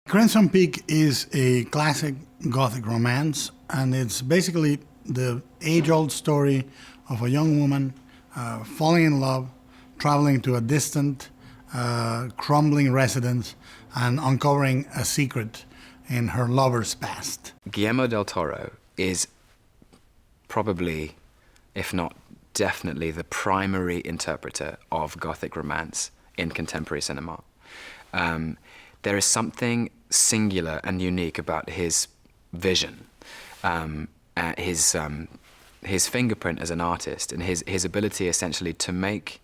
Crimson Peak is a classic Gothic romance, and it's basically the age-old story of a young woman falling in love, traveling to a distant, crumbling residence, and uncovering a secret in her lover's past. Guillermo del Toro is probably, if not definitely, the primary interpreter of Gothic romance in contemporary cinema. There is something singular and unique about his vision, his fingerprint as an artist, and his ability essentially to make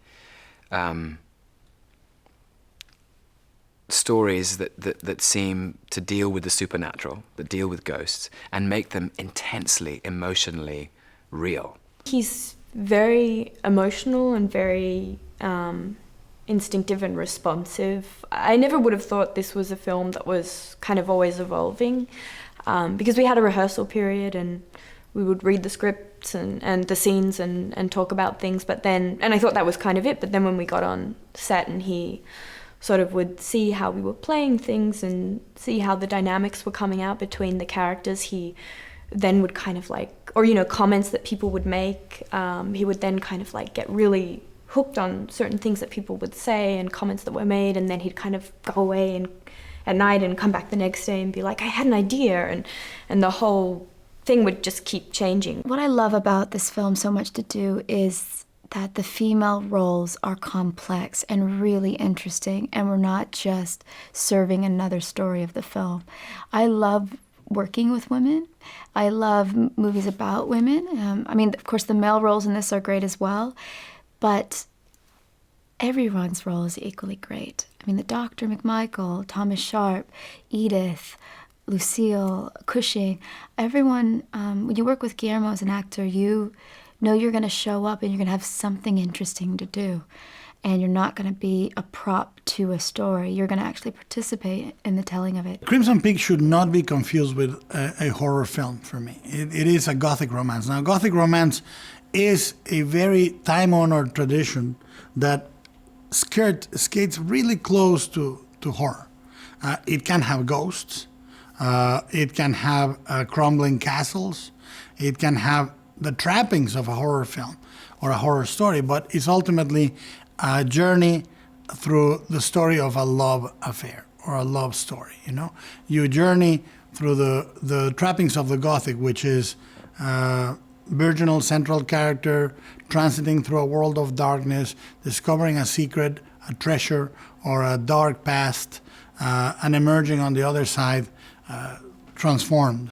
stories that seem to deal with the supernatural, that deal with ghosts, and make them intensely, emotionally real. He's very emotional and very instinctive and responsive. I never would have thought this was a film that was kind of always evolving, because we had a rehearsal period and we would read the scripts and the scenes and talk about things, but then, and I thought that was kind of it, but then when we got on set and he sort of would see how we were playing things and see how the dynamics were coming out between the characters, he then would kind of like, or comments that people would make, he would then kind of like get really hooked on certain things that people would say and comments that were made, and then he'd kind of go away and at night and come back the next day and be like, I had an idea, and the whole thing would just keep changing. What I love about this film so much to do is that the female roles are complex and really interesting, and we're not just serving another story of the film. I love working with women. I love movies about women. I mean, of course, the male roles in this are great as well, but everyone's role is equally great. I mean, the Dr. McMichael, Thomas Sharp, Edith, Lucille, Cushing, everyone, when you work with Guillermo as an actor, you know you're going to show up and you're going to have something interesting to do. And you're not going to be a prop to a story. You're going to actually participate in the telling of it. Crimson Peak should not be confused with a horror film for me. It is a Gothic romance. Now, Gothic romance is a very time-honored tradition that skates really close to horror. It can have ghosts. It can have crumbling castles. It can have the trappings of a horror film or a horror story, but it's ultimately a journey through the story of a love affair or a love story, You journey through the trappings of the Gothic, which is virginal central character transiting through a world of darkness, discovering a secret, a treasure, or a dark past, and emerging on the other side transformed.